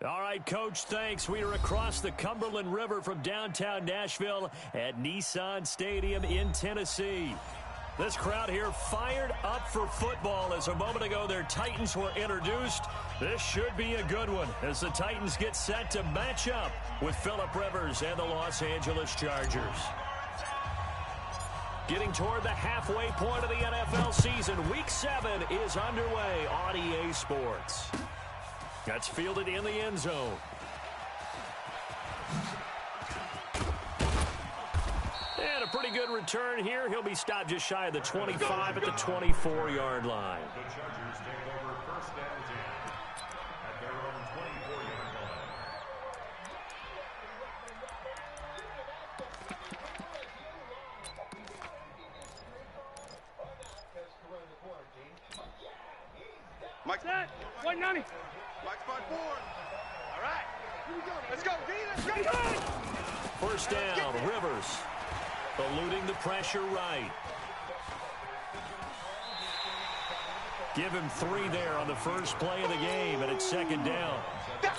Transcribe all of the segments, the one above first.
All right, Coach, thanks. We are across the Cumberland River from downtown Nashville at Nissan Stadium in Tennessee. This crowd here fired up for football as a moment ago their Titans were introduced. This should be a good one as the Titans get set to match up with Phillip Rivers and the Los Angeles Chargers. Getting toward the halfway point of the NFL season, Week 7 is underway on EA Sports. That's fielded in the end zone. And a pretty good return here. He'll be stopped just shy of the 25 at the 24-yard line. The Chargers take over first and 10 at their own 24-yard line. Mike's set. 190. Mike's spot 4. All right. Here we go. Let's go, D. Let's go. First down, Rivers. Eluding the pressure right. Give him 3 there on the first play of the game, and it's second down.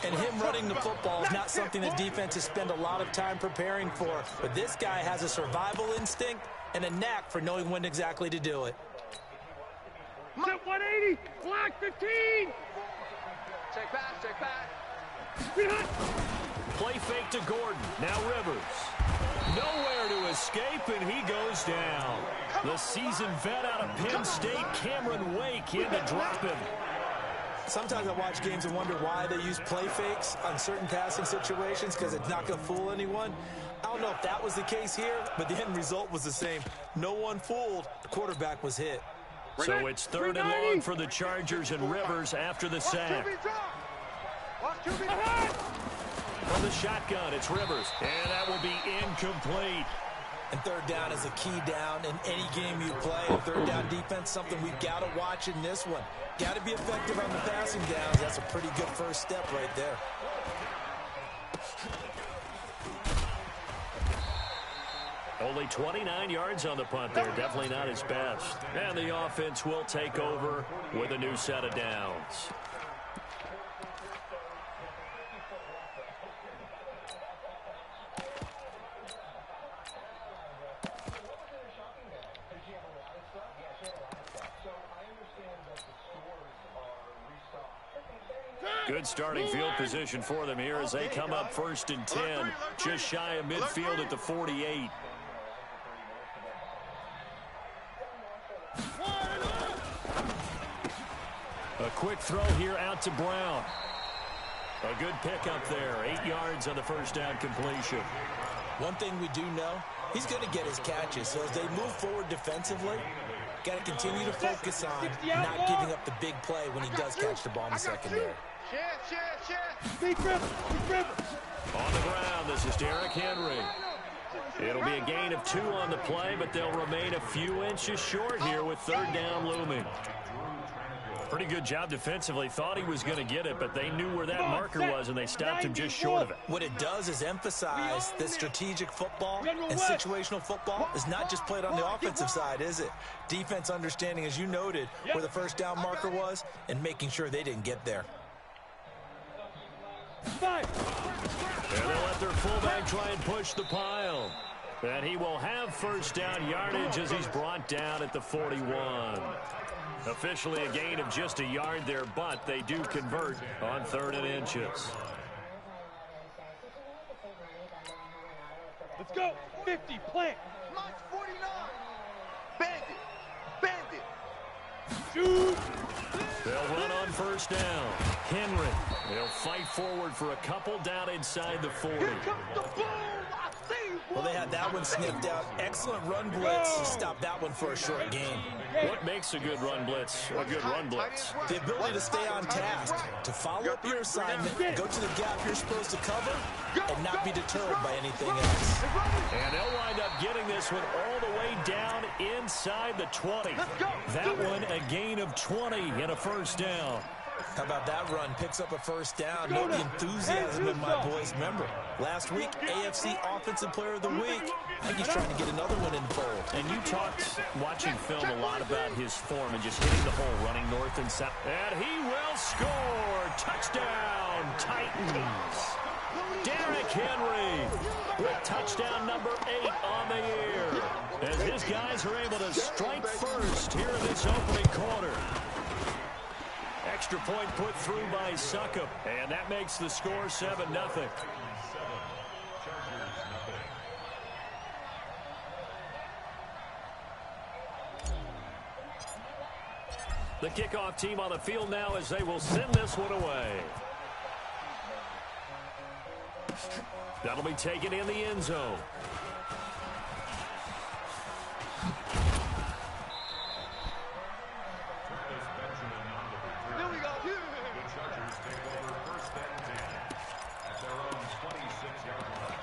And him running the football is not something the defenses spend a lot of time preparing for. But this guy has a survival instinct and a knack for knowing when exactly to do it. 180. Block 15. Check back. Play fake to Gordon. Now Rivers. Nowhere to escape, and he goes down. The seasoned vet out of Penn State, Cameron Wake, in to drop him. Sometimes I watch games and wonder why they use play fakes on certain passing situations because it's not going to fool anyone. I don't know if that was the case here, but the end result was the same. No one fooled. The quarterback was hit. So it's 3rd and long for the Chargers and Rivers after the sack. From the shotgun, it's Rivers, and that will be incomplete. And 3rd down is a key down in any game you play. And 3rd down defense, something we've got to watch in this one. Got to be effective on the passing downs. That's a pretty good first step right there. Only 29 yards on the punt there. Definitely not his best. And the offense will take over with a new set of downs. Good starting field position for them here as they come up 1st and 10, just shy of midfield at the 48. A quick throw here out to Brown. A good pickup there, 8 yards on the first down completion. One thing we do know, he's going to get his catches. So as they move forward defensively, got to continue to focus on not giving up the big play when he does catch the ball in the secondary. Big rip. On the ground, this is Derrick Henry. It'll be a gain of 2 on the play, but they'll remain a few inches short here with 3rd down looming. Pretty good job defensively. Thought he was going to get it, but they knew where that marker was, and they stopped him just short of it. What it does is emphasize that strategic football and situational football is not just played on the offensive side, is it? Defense understanding, as you noted, where the first down marker was and making sure they didn't get there. And they'll let their fullback try and push the pile. And he will have first down yardage as he's brought down at the 41. Officially a gain of just a yard there, but they do convert on 3rd and inches. Let's go. 50, plant. March 49. Bandit. Shoot. They'll run on first down. Henry. They'll fight forward for a couple down inside the 40. Here comes the boom. I see you. Well, they had that one sniffed out. Excellent run blitz to stop that one for a short gain. What makes a good run blitz a good run blitz? The ability to stay on task, to follow up your assignment, go to the gap you're supposed to cover, and not be deterred by anything else. And they'll wind up getting this one all the way down inside the 20. That one a gain of 20 and a first down. How about that run? Picks up a first down. Note the enthusiasm in my boys' member. Last week, AFC Offensive Player of the Week. I think he's trying to get another one in the fold. And you talked, watching film, a lot about his form and just hitting the hole, running north and south. And he will score. Touchdown, Titans. Derrick Henry with touchdown number 8 on the year. As his guys are able to strike first here in this opening quarter. Extra point put through by Succop, and that makes the score 7-0. The kickoff team on the field now as they will send this one away. That'll be taken in the end zone. There we go. The Chargers take over first and 10 at their own 26-yard line.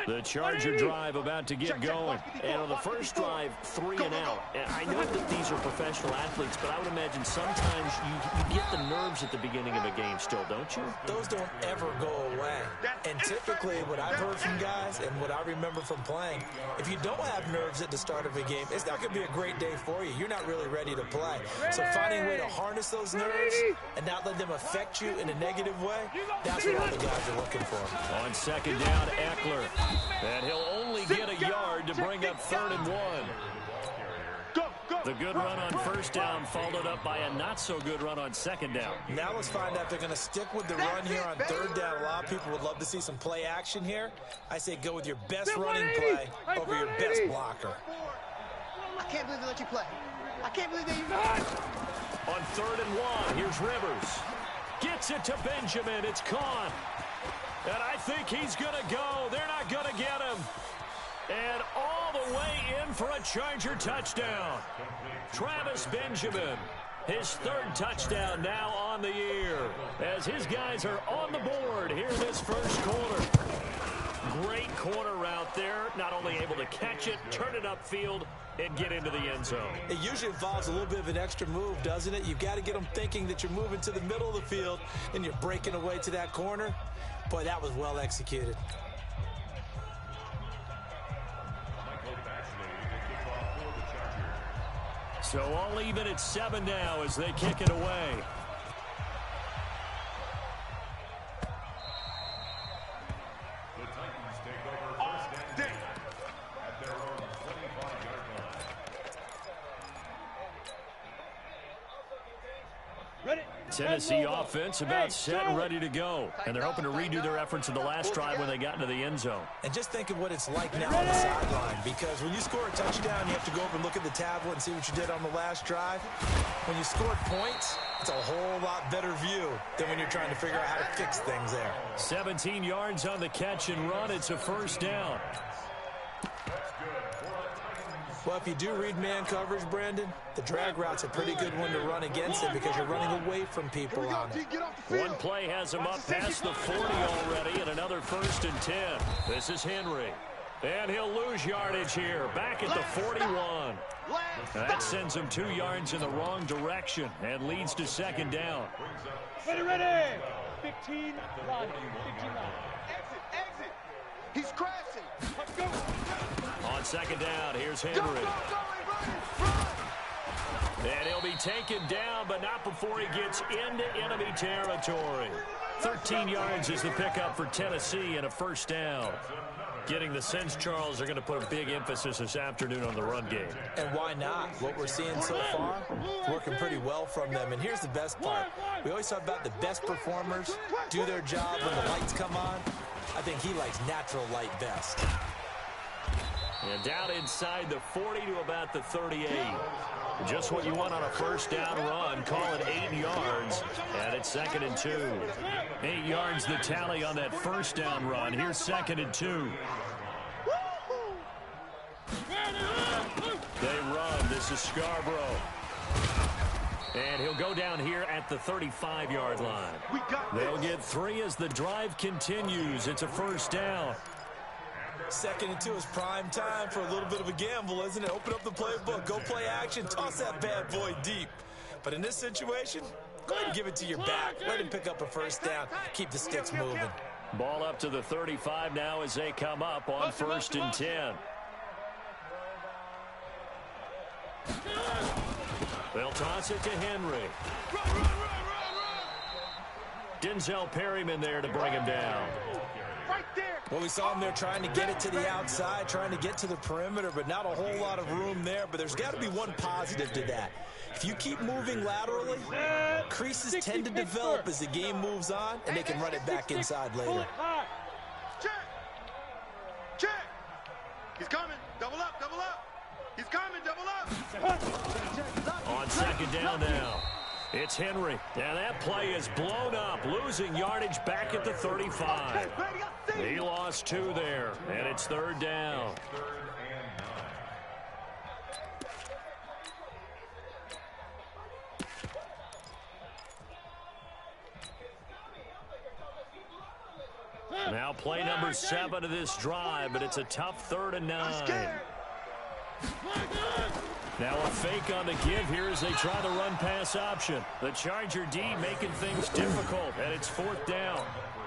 The Charger drive about to get going. And on the first drive, 3 and out. And I know that these are professional athletes, but I would imagine sometimes you get the nerves at the beginning of a game still, don't you? Those don't ever go away. And typically what I've heard from guys and what I remember from playing, if you don't have nerves at the start of a game, it's not going to be a great day for you. You're not really ready to play. So finding a way to harness those nerves and not let them affect you in a negative way, that's what all the guys are looking for. On second down, Eckler. And he'll only get a yard to bring up 3rd and 1. The good run on first down followed up by a not-so-good run on second down. Now let's find out if they're going to stick with the run here on 3rd down. A lot of people would love to see some play action here. I say go with your best running play over your best blocker. I can't believe they let you play. I can't believe they... On 3rd and 1, here's Rivers. Gets it to Benjamin. It's caught. And I think he's going to go. They're not going to get him. And all the way in for a Charger touchdown. Travis Benjamin, his 3rd touchdown now on the year. As his guys are on the board here in this first quarter. Great corner route there. Not only able to catch it, turn it upfield, and get into the end zone. It usually involves a little bit of an extra move, doesn't it? You've got to get them thinking that you're moving to the middle of the field and you're breaking away to that corner. Boy, that was well executed. So all even at 7 now as they kick it away. The Titans take over first and 10 at their own 25-yard line. Tennessee offense about set and ready to go. And they're hoping to redo their efforts in the last drive when they got into the end zone. And just think of what it's like now on the sideline, because when you score a touchdown, you have to go over and look at the tablet and see what you did on the last drive. When you scored points, it's a whole lot better view than when you're trying to figure out how to fix things there. 17 yards on the catch and run. It's a first down. Well, if you do read man coverage, Brandon, the drag route's a pretty good one to run against it because you're running away from people on it. One play has him up past the 40 already, and another 1st and 10. This is Henry. And he'll lose yardage here, back at the 41. That sends him 2 yards in the wrong direction and leads to second down. Ready. 15 line. 15 line. Exit. He's crashing. Let's go. On second down, here's Henry. Go, run. And he'll be taken down, but not before he gets into enemy territory. 13 yards is the pickup for Tennessee and a first down. Getting the sense, Charles, they're going to put a big emphasis this afternoon on the run game. And why not? What we're seeing so far, it's working pretty well from them. And here's the best part. We always talk about the best performers do their job when the lights come on. I think he likes natural light best. And down inside the 40 to about the 38. Just what you want on a first down run. Call it 8 yards. And it's 2nd and 2. 8 yards the tally on that first down run. Here's 2nd and 2. They run. This is Scarborough. And he'll go down here at the 35-yard line. They'll get 3 as the drive continues. It's a first down. 2nd and 2 is prime time for a little bit of a gamble, isn't it? Open up the playbook, go play action, toss that bad boy deep. But in this situation, go ahead and give it to your back. Let him pick up a first down. Keep the sticks moving. Ball up to the 35 now as they come up on 1st and 10. They'll toss it to Henry. Denzel Perryman there to bring him down. Well, we saw him there trying to get it to the outside, trying to get to the perimeter, but not a whole lot of room there. But there's got to be one positive to that. If you keep moving laterally, creases tend to develop as the game moves on, and they can run it back inside later. Check. Check. He's coming. Double up, double up. He's coming, double up. On 2nd down now. It's Henry. And that play is blown up, losing yardage back at the 35. He lost 2 there, and it's 3rd down. Now play number 7 of this drive, but it's a tough 3rd and 9. Now a fake on the give here as they try the run-pass option. The Charger D making things difficult, and it's 4th down.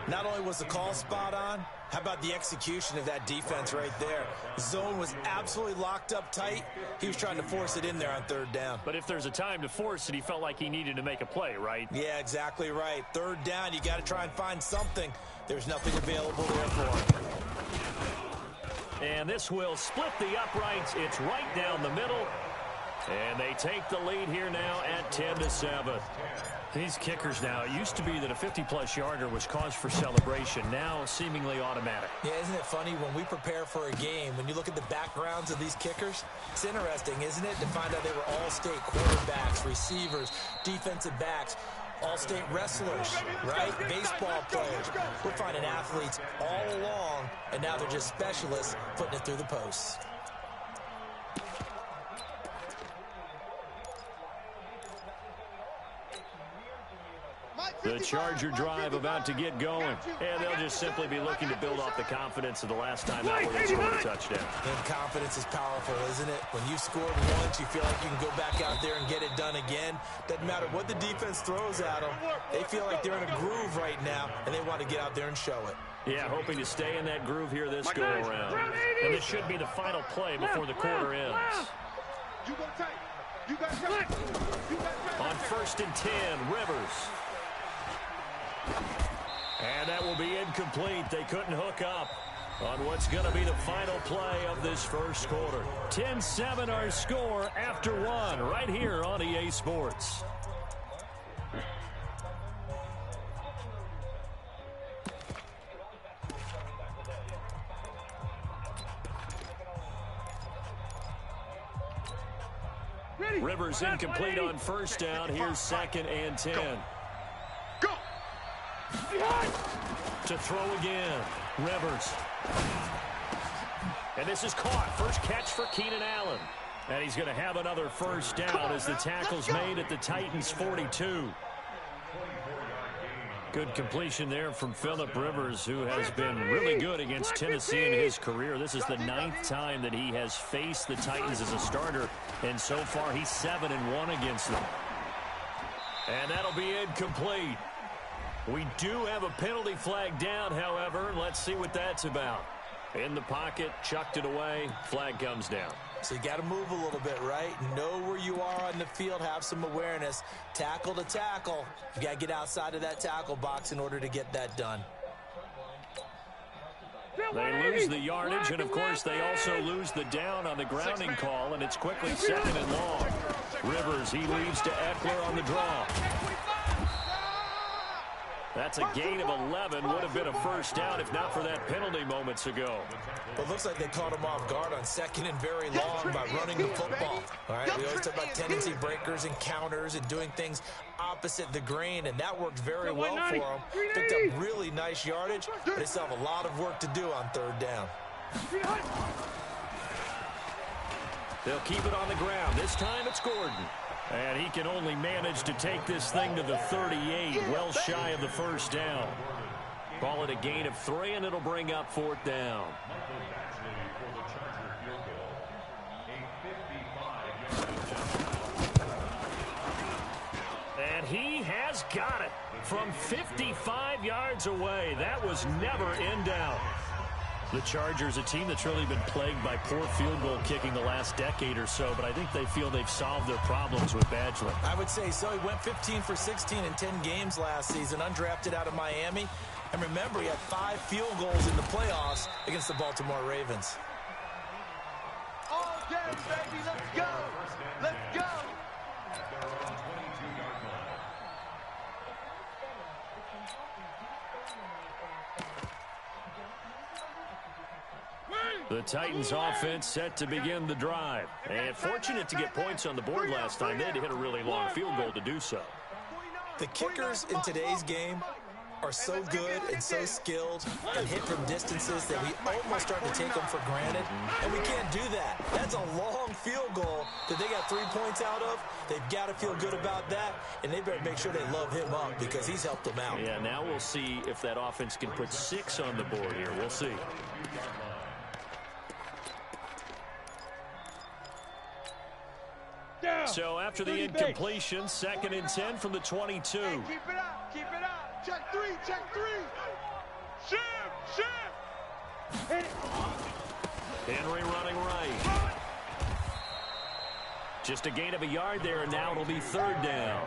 Not only was the call spot on, how about the execution of that defense right there? The zone was absolutely locked up tight. He was trying to force it in there on 3rd down. But if there's a time to force it, he felt like he needed to make a play, right? Yeah, exactly right. 3rd down, you got to try and find something. There's nothing available there for him. And this will split the uprights. It's right down the middle. And they take the lead here now at 10-7. These kickers now, it used to be that a 50-plus yarder was cause for celebration. Now seemingly automatic. Yeah, isn't it funny when we prepare for a game, when you look at the backgrounds of these kickers, it's interesting, isn't it, to find out they were all-state quarterbacks, receivers, defensive backs, all-state wrestlers, right? Baseball players. We're finding athletes all along, and now they're just specialists putting it through the posts. The Charger drive about to get going. And they'll just simply be looking to build off the confidence of the last time out where they scored a touchdown. And confidence is powerful, isn't it? When you've scored once, you feel like you can go back out there and get it done again. Doesn't matter what the defense throws at them. They feel like they're in a groove right now, and they want to get out there and show it. Yeah, hoping to stay in that groove here this go-around. And this should be the final play before the quarter ends. You go tight. You got tight. On 1st and 10, Rivers. And that will be incomplete. They couldn't hook up on what's going to be the final play of this first quarter. 10-7 our score after 1 right here on EA Sports. Rivers incomplete on 1st down. Here's 2nd and 10. Go. To throw again. Rivers. And this is caught. First catch for Keenan Allen. And he's going to have another first down as the tackle's made at the Titans' 42. Good completion there from Phillip Rivers, who has been really good against Tennessee in his career. This is the 9th time that he has faced the Titans as a starter, and so far he's 7-1 against them. And that'll be incomplete. We do have a penalty flag down, however. Let's see what that's about. In the pocket, chucked it away, flag comes down. So you got to move a little bit, right? Know where you are on the field, have some awareness. Tackle to tackle. You got to get outside of that tackle box in order to get that done. They lose the yardage, and of course they also lose the down on the grounding call, and it's quickly 2nd and long. Rivers, he leaves to Eckler on the draw. That's a gain of 11. Would have been a first down if not for that penalty moments ago. Well, it looks like they caught him off guard on 2nd and very long by running the football. All right, we always talk about tendency breakers and counters and doing things opposite the grain, and that worked very well for them. Picked up really nice yardage, but they still have a lot of work to do on 3rd down. They'll keep it on the ground. This time it's Gordon. And he can only manage to take this thing to the 38, well shy of the first down. Call it a gain of 3, and it'll bring up 4th down. And he has got it from 55 yards away. That was never in doubt. The Chargers, a team that's really been plagued by poor field goal kicking the last decade or so, but I think they feel they've solved their problems with Badgley. I would say so. He went 15 for 16 in 10 games last season, undrafted out of Miami. And remember, he had 5 field goals in the playoffs against the Baltimore Ravens. All game, baby. Let's go. Let's go. The Titans offense set to begin the drive. And fortunate to get points on the board last time. They had to hit a really long field goal to do so. The kickers in today's game are so good and so skilled and hit from distances that we almost start to take them for granted. And we can't do that. That's a long field goal that they got 3 points out of. They've got to feel good about that, and they better make sure they love him up because he's helped them out. Yeah, now we'll see if that offense can put 6 on the board here. We'll see. So after the incompletion, 2nd and 10 from the 22. Hey, keep it up, keep it up. Check 3, check 3. Shift. Henry running right. Just a gain of a yard there, and now it'll be 3rd down.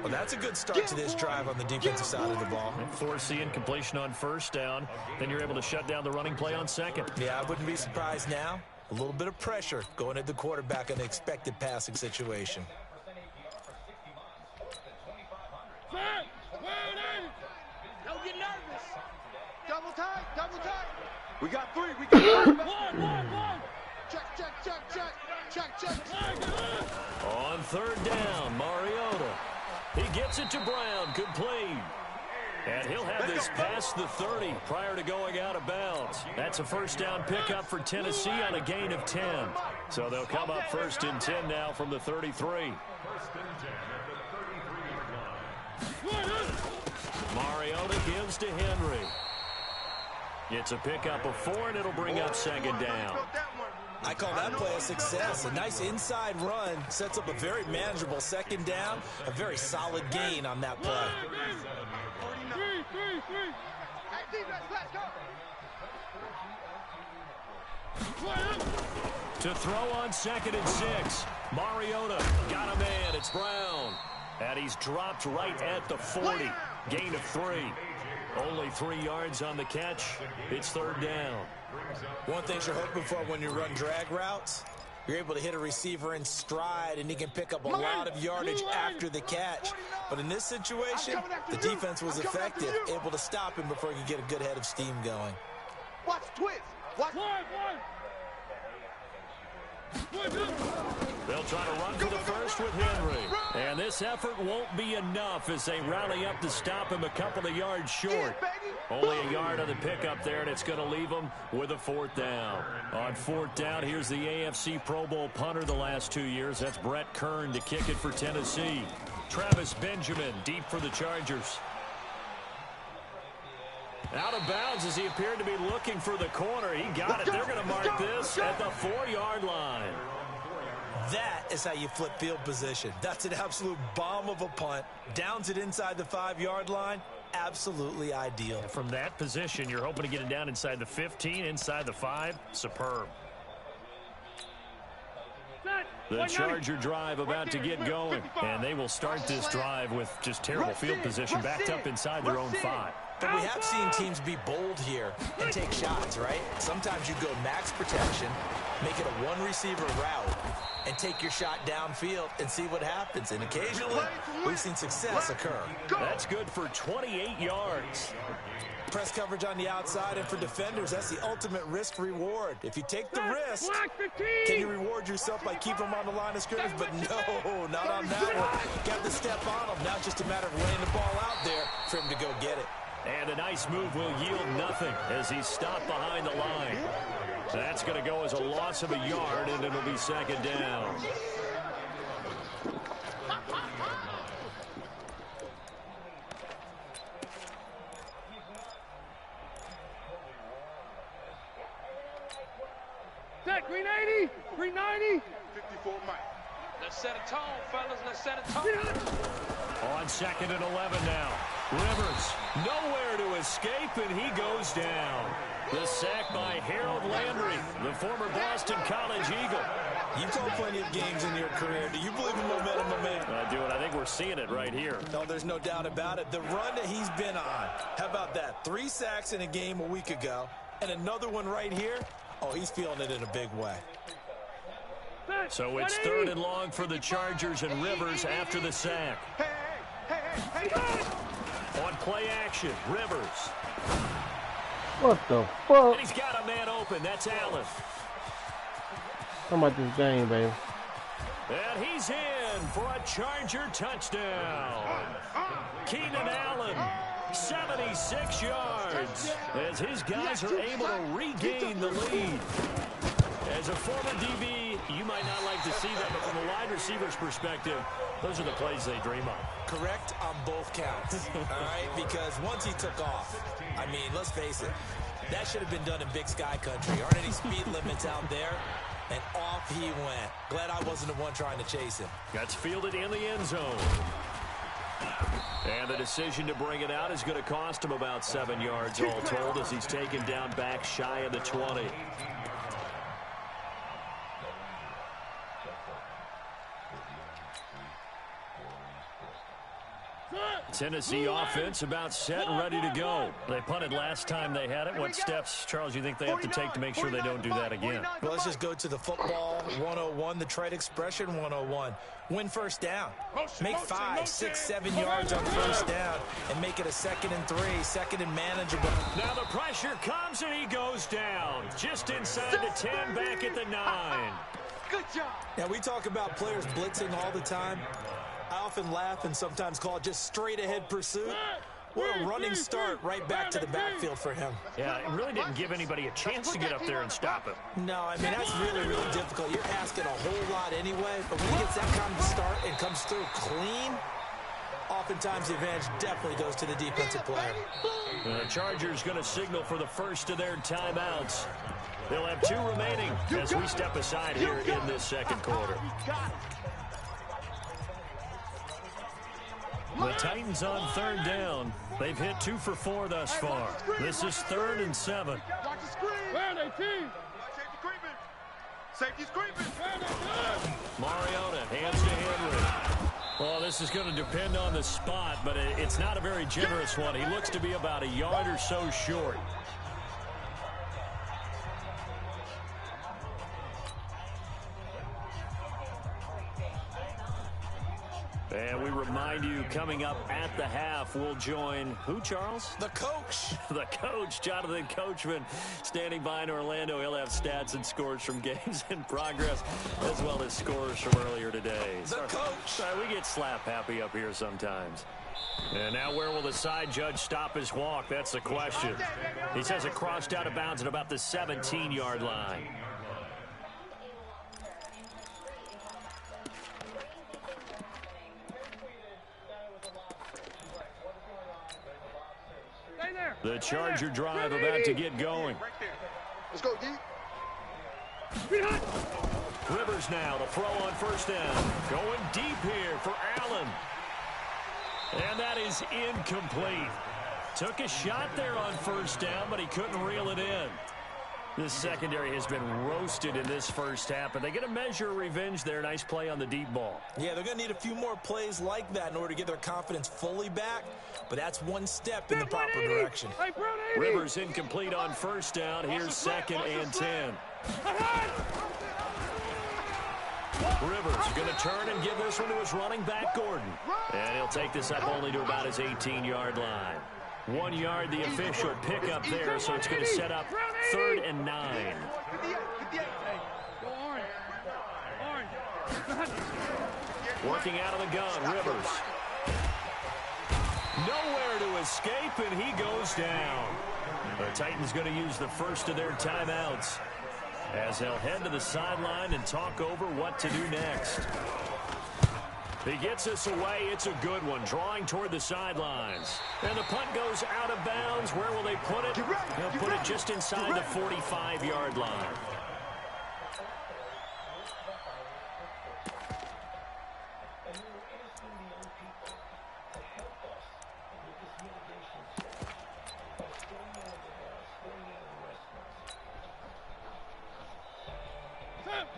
Well, that's a good start to this drive on the defensive side of the ball. And force the incompletion on 1st down. Then you're able to shut down the running play on 2nd. Yeah, I wouldn't be surprised now. A little bit of pressure going at the quarterback in an expected passing situation. Don't get nervous. Double tight, double tight. We got 3, we got 3. One. Check. On 3rd down, Mariota. He gets it to Brown, complete. And he'll have this past the 30 prior to going out of bounds. That's a 1st down pickup for Tennessee on a gain of 10. So they'll come up 1st and 10 now from the 33. Mariota gives to Henry. It's a pickup of 4, and it'll bring up 2nd down. I call that play a success. A nice inside run sets up a very manageable 2nd down. A very solid gain on that play. To throw on 2nd and 6. Mariota got a man. It's Brown. And he's dropped right at the 40. Gain of 3. Only 3 yards on the catch. It's 3rd down. One thing you're hoping for when you run drag routes, you're able to hit a receiver in stride, and he can pick up a lot of yardage after the catch. But in this situation, the defense was effective, able to stop him before he could get a good head of steam going. Watch twist. Watch. They'll try to run for the 1st with Henry. And this effort won't be enough as they rally up to stop him a couple of yards short. Only a yard on the pickup there, and it's going to leave him with a 4th down. On 4th down, here's the AFC Pro Bowl punter the last 2 years. That's Brett Kern to kick it for Tennessee. Travis Benjamin deep for the Chargers. Out of bounds as he appeared to be looking for the corner. He got it. They're going to mark this at the 4-yard line. That is how you flip field position. That's an absolute bomb of a punt. Downs it inside the 5-yard line. Absolutely ideal. From that position, you're hoping to get it down inside the 15, inside the 5. Superb. The Charger drive about to get going, and they will start this drive with just terrible field position, backed up inside their own 5. But we have seen teams be bold here and take shots, right? Sometimes you go max protection, make it a 1-receiver route, and take your shot downfield and see what happens. And occasionally, we've seen success occur. That's good for 28 yards. Press coverage on the outside, and for defenders, that's the ultimate risk-reward. If you take the risk, can you reward yourself by keeping them on the line of scrimmage? But no, not on that one. Got to step on them. Now it's just a matter of laying the ball out there for him to go get it. And a nice move will yield nothing as he's stopped behind the line. That's going to go as a loss of a yard, and it'll be 2nd down. Green 80. Green 90. 54 Mike. Let's set a tone, fellas. Let's set a tone. On 2nd and 11 now. Rivers nowhere to escape, and he goes down. The sack by Harold Landry, the former Boston College Eagle. You've called plenty of games in your career. Do you believe in momentum, my man? I do, and I think we're seeing it right here. No, there's no doubt about it. The run that he's been on, how about that? 3 sacks in a game a week ago, and another one right here. Oh, he's feeling it in a big way. So it's 3rd and long for the Chargers, and Rivers after the sack. Hey. On play action, Rivers. What the fuck? And he's got a man open. That's Allen. How about this game, baby? And he's in for a Charger touchdown. Keenan Allen, 76 yards, as his guys are able to regain the lead. As a former DB, you might not like to see that, but from a wide receiver's perspective, those are the plays they dream of. Correct on both counts, all right? Because once he took off, I mean, let's face it, that should have been done in Big Sky Country. Aren't any speed limits out there? And off he went. Glad I wasn't the one trying to chase him. That's fielded in the end zone. And the decision to bring it out is going to cost him about 7 yards all told, as he's taken down back shy of the 20. Tennessee offense about set and ready to go. They punted last time they had it. What steps, Charles, you think they have to take to make sure they don't do that again? Well, let's just go to the football 101, the trade expression 101. Win first down. Make 5, 6, 7 yards on first down and make it a 2nd and 3, 2nd and manageable. Now the pressure comes and he goes down. Just inside the 10, back at the 9. Good job. Now, we talk about players blitzing all the time. I often laugh and sometimes call it just straight-ahead pursuit. What a running start right back to the backfield for him. Yeah, it really didn't give anybody a chance to get up there and stop him. No, I mean, that's really, really difficult. You're asking a whole lot anyway, but when he gets that kind of start and comes through clean, oftentimes the advantage definitely goes to the defensive player. The Chargers going to signal for the first of their timeouts. They'll have 2 remaining as we step aside here in this second quarter. The Titans on 3rd down. They've hit 2 for 4 thus far. This is 3rd and 7. Watch the screen. Safety's creeping. Mariota hands to Henry. Well, this is going to depend on the spot, but it's not a very generous one. He looks to be about a yard or so short. And we remind you, coming up at the half, we'll join who, Charles? The coach. The coach, Jonathan Coachman, standing by in Orlando. He'll have stats and scores from games in progress, as well as scores from earlier today. The coach. Sorry, we get slap happy up here sometimes. And now where will the side judge stop his walk? That's the question. He says it crossed out of bounds at about the 17-yard line. The Charger drive about to get going. Let's go, D. Rivers now to throw on first down. Going deep here for Allen. And that is incomplete. Took a shot there on first down, but he couldn't reel it in. This secondary has been roasted in this first half, but they get a measure of revenge there. Nice play on the deep ball. Yeah, they're going to need a few more plays like that in order to get their confidence fully back, but that's one step in the proper direction. Rivers incomplete on first down. Here's 2nd and 10. Rivers going to turn and give this one to his running back, Gordon. And he'll take this up only to about his 18-yard line. 1 yard, the official pickup there, so it's going to set up 3rd and 9. Working out of the gun, Rivers. Nowhere to escape, and he goes down. The Titans going to use the first of their timeouts as they'll head to the sideline and talk over what to do next. He gets us away. It's a good one. Drawing toward the sidelines. And the punt goes out of bounds. Where will they put it? They'll put it just inside the 45-yard line.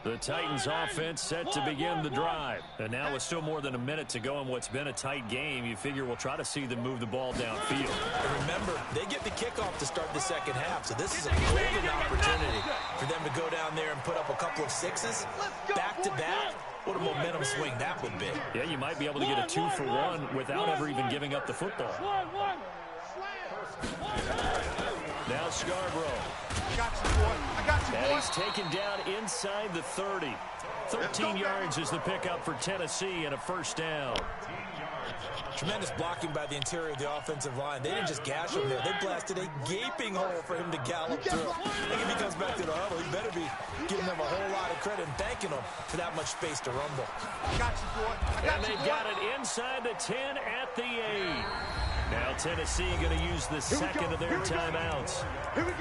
The Titans offense set to begin the drive. And now with still more than a minute to go in what's been a tight game, you figure we'll try to see them move the ball downfield. And remember, they get the kickoff to start the second half, so this is a golden opportunity for them to go down there and put up a couple of sixes back-to-back. What a momentum swing that would be. Yeah, you might be able to get a 2-for-1 without ever even giving up the football. Now Scarborough. I got you, boy. I got you, boy. And he's taken down inside the 30. 13 yards is the pickup for Tennessee and a first down. Tremendous blocking by the interior of the offensive line. They didn't just gash him there. They blasted a gaping hole for him to gallop through. I think if he comes back to the huddle, he better be giving them a whole lot of credit and thanking them for that much space to rumble. I got you, boy. I got And they've got it inside the 10 at the 8. Now Tennessee going to use the second of their timeouts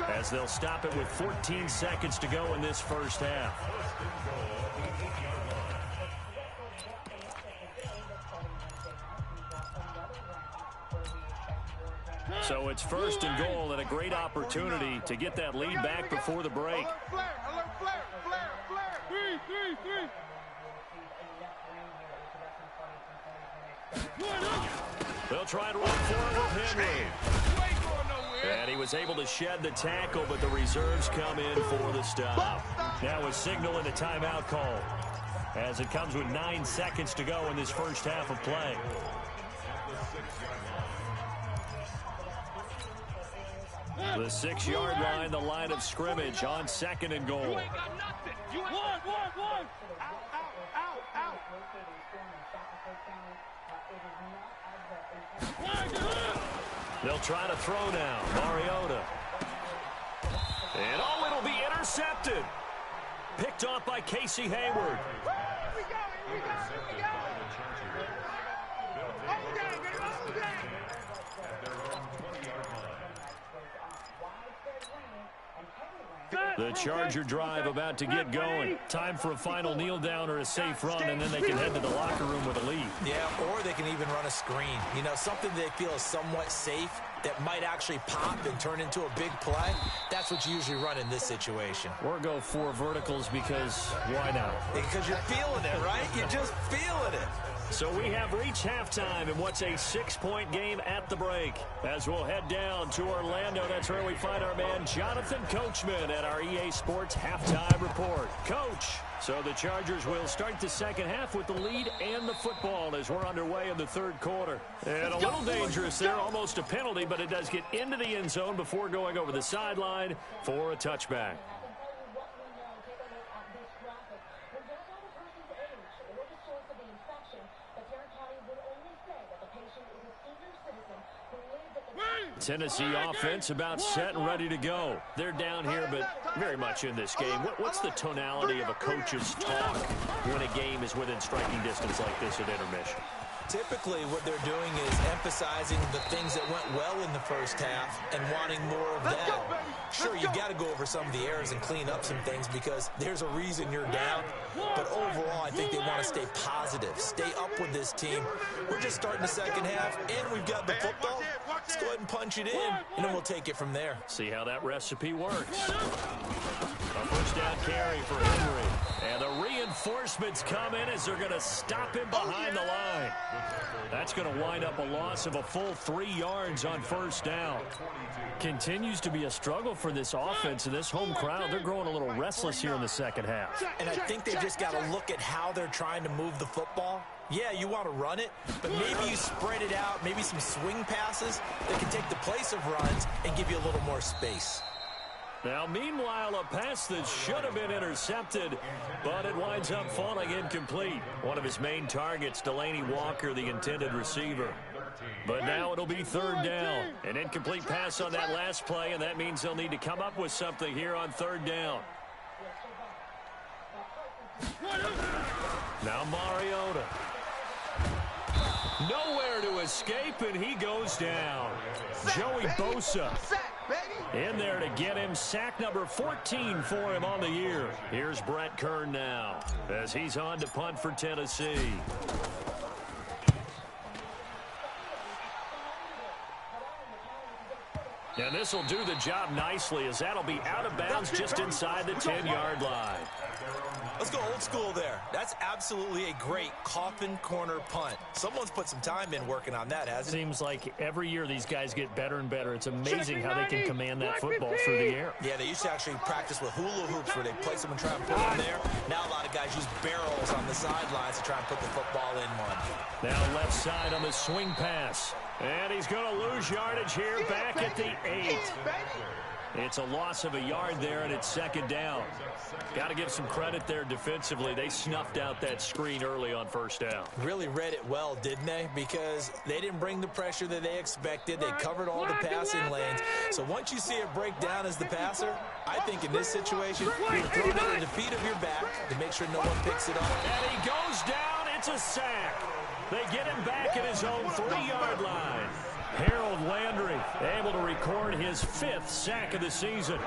as they'll stop it with 14 seconds to go in this first half. So it's first and goal and a great opportunity to get that lead back before the break. Alert flare, alert flare, flare, flare. Three. They'll try and run forward with Henry. And he was able to shed the tackle, but the reserves come in for the stop. Now a signal and a timeout call as it comes with 9 seconds to go in this first half of play. The 6-yard line, the line of scrimmage on second and goal. You ain't got nothing. You ain't One. Out. They'll try to throw now. Mariota. And it'll be intercepted. Picked off by Casey Hayward. Here we go. The Charger drive about to get going. Time for a final kneel down or a safe run, and then they can head to the locker room with a lead. Yeah, or they can even run a screen. You know, something they feel is somewhat safe that might actually pop and turn into a big play. That's what you usually run in this situation. Or go 4 verticals because why not? Because you're feeling it, right? You're just feeling it. So we have reached halftime in what's a 6-point game at the break. As we'll head down to Orlando, that's where we find our man Jonathan Coachman at our EA Sports Halftime Report. Coach, so the Chargers will start the second half with the lead and the football as we're underway in the third quarter. And a little dangerous there, almost a penalty, but it does get into the end zone before going over the sideline for a touchback. Tennessee offense about set and ready to go. They're down here, but very much in this game. What's the tonality of a coach's talk when a game is within striking distance like this at intermission? Typically, what they're doing is emphasizing the things that went well in the first half and wanting more of that. Sure, you got to go over some of the errors and clean up some things because there's a reason you're down. But overall, I think they want to stay positive, stay up with this team. We're just starting the second half, and we've got the football. Let's go ahead and punch it in, and then we'll take it from there. See how that recipe works. A first down carry for Henry. And the reinforcements come in as they're going to stop him behind the line. That's going to wind up a loss of a full 3 yards on first down. Continues to be a struggle for this offense and this home crowd. They're growing a little restless here in the second half. And I think they just got to look at how they're trying to move the football. Yeah, you want to run it, but maybe you spread it out, maybe some swing passes that can take the place of runs and give you a little more space. Now, meanwhile, a pass that should have been intercepted, but it winds up falling incomplete. One of his main targets, Delaney Walker, the intended receiver. But now it'll be third down. An incomplete pass on that last play, and that means they'll need to come up with something here on third down. Now Mariota. Nowhere to escape, and he goes down. Joey Bosa in there to get him. Sack number 14 for him on the year. Here's Brett Kern now as he's on to punt for Tennessee. And this will do the job nicely as that'll be out of bounds just inside the 10-yard line. Let's go old school there. That's absolutely a great coffin corner punt. Someone's put some time in working on that, hasn't it? Seems like every year these guys get better and better. It's amazing how they can command that football through the air. Yeah, they used to actually practice with hula hoops where they place them and try and put them there. Now a lot of guys use barrels on the sidelines to try and put the football in one. Now left side on the swing pass. And he's going to lose yardage here back at the 8. It's a loss of a yard there, and it's second down. Got to give some credit there defensively. They snuffed out that screen early on first down. Really read it well, didn't they? Because they didn't bring the pressure that they expected. They covered all the passing lanes. So once you see it break down as the passer, I think in this situation, you're throwing it at the feet of your back to make sure no one picks it up. And he goes down. It's a sack. They get him back at his own 3-yard line. Harold Landry able to record his 5th sack of the season.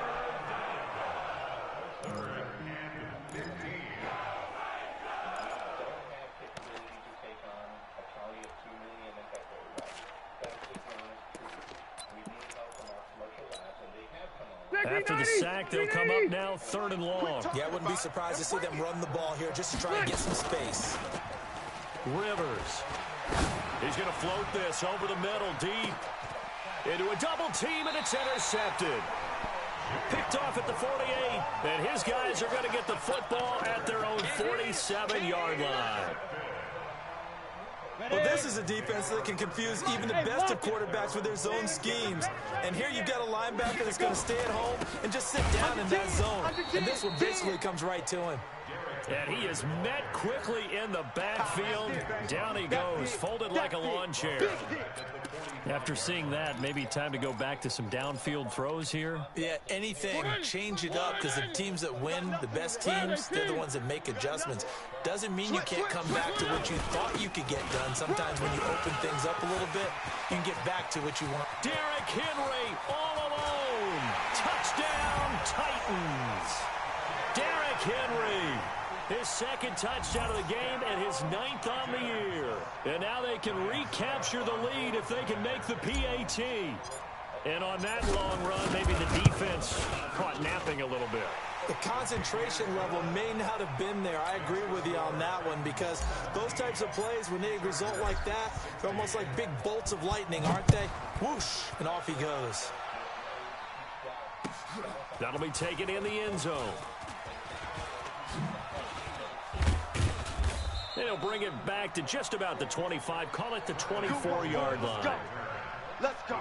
After the sack, they'll come up now 3rd and long. Yeah, I wouldn't be surprised to see them run the ball here just to try and get some space. Rivers. He's going to float this over the middle, deep. Into a double team, and it's intercepted. Picked off at the 48, and his guys are going to get the football at their own 47-yard line. Well, this is a defense that can confuse even the best of quarterbacks with their zone schemes. And here you've got a linebacker that's going to stay at home and just sit down in that zone. And this one basically comes right to him. And he is met quickly in the backfield. Down he goes, folded like a lawn chair. After seeing that, maybe time to go back to some downfield throws here. Yeah, anything. Change it up, because the teams that win, the best teams, they're the ones that make adjustments. Doesn't mean you can't come back to what you thought you could get done. Sometimes when you open things up a little bit, you can get back to what you want. Derrick Henry all alone. Touchdown, Titans. Derrick Henry. His 2nd touchdown of the game and his 9th on the year. And now they can recapture the lead if they can make the PAT. And on that long run, maybe the defense caught napping a little bit. The concentration level may not have been there. I agree with you on that one, because those types of plays, when they result like that, they're almost like big bolts of lightning, aren't they? Whoosh, and off he goes. That'll be taken in the end zone. They'll bring it back to just about the 25. Call it the 24-yard line. Let's go.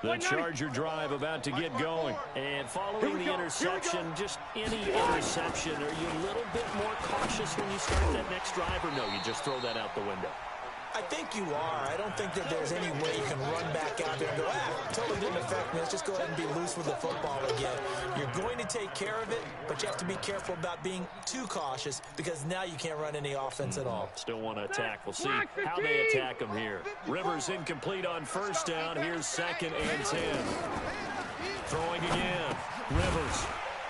The Charger drive about to get going. And following the interception, just any interception, are you a little bit more cautious when you start that next drive, or no, you just throw that out the window? I think you are. I don't think that there's any way you can run back out there and go, totally didn't affect me. Let's just go ahead and be loose with the football again. You're going to take care of it, but you have to be careful about being too cautious, because now you can't run any offense at all. Still want to attack. We'll see how they attack them here. Rivers incomplete on 1st down. Here's 2nd and 10. Throwing again. Rivers.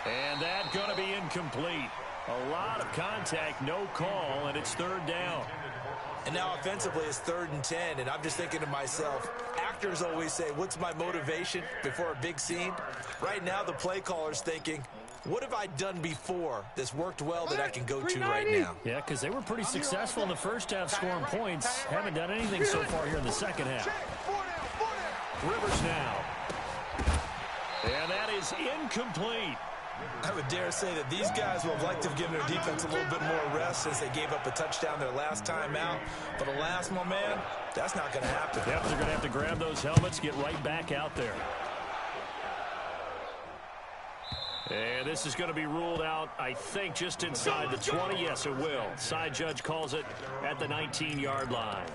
And that going to be incomplete. A lot of contact, no call, and it's 3rd down. And now offensively it's 3rd and 10, and I'm just thinking to myself, actors always say, what's my motivation before a big scene? Right now the play caller's thinking, what have I done before that's worked well that I can go to right now? Yeah, because they were pretty successful in the first half scoring points. Haven't done anything so far here in the second half. Rivers now. And that is incomplete. I would dare say that these guys would have liked to have given their defense a little bit more rest since they gave up a touchdown their last time out. But alas, my man, that's not going to happen. Yep, they're going to have to grab those helmets, get right back out there. And this is going to be ruled out, I think, just inside the 20. Yes, it will. Side judge calls it at the 19-yard line.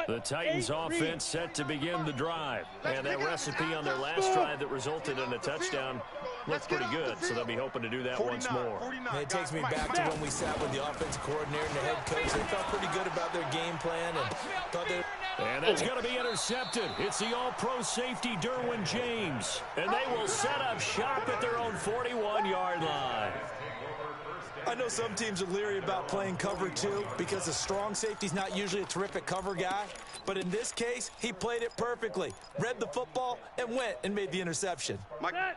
The Titans offense set to begin the drive. And that recipe on their last drive that resulted in a touchdown looked pretty good, so they'll be hoping to do that once more. And it takes me back to when we sat with the offensive coordinator and the head coach. They felt pretty good about their game plan and thought they... And that's going to be intercepted. It's the all-pro safety, Derwin James. And they will set up shop at their own 41-yard line. I know some teams are leery about playing cover two because a strong safety's not usually a terrific cover guy. But in this case, he played it perfectly, read the football, and went and made the interception.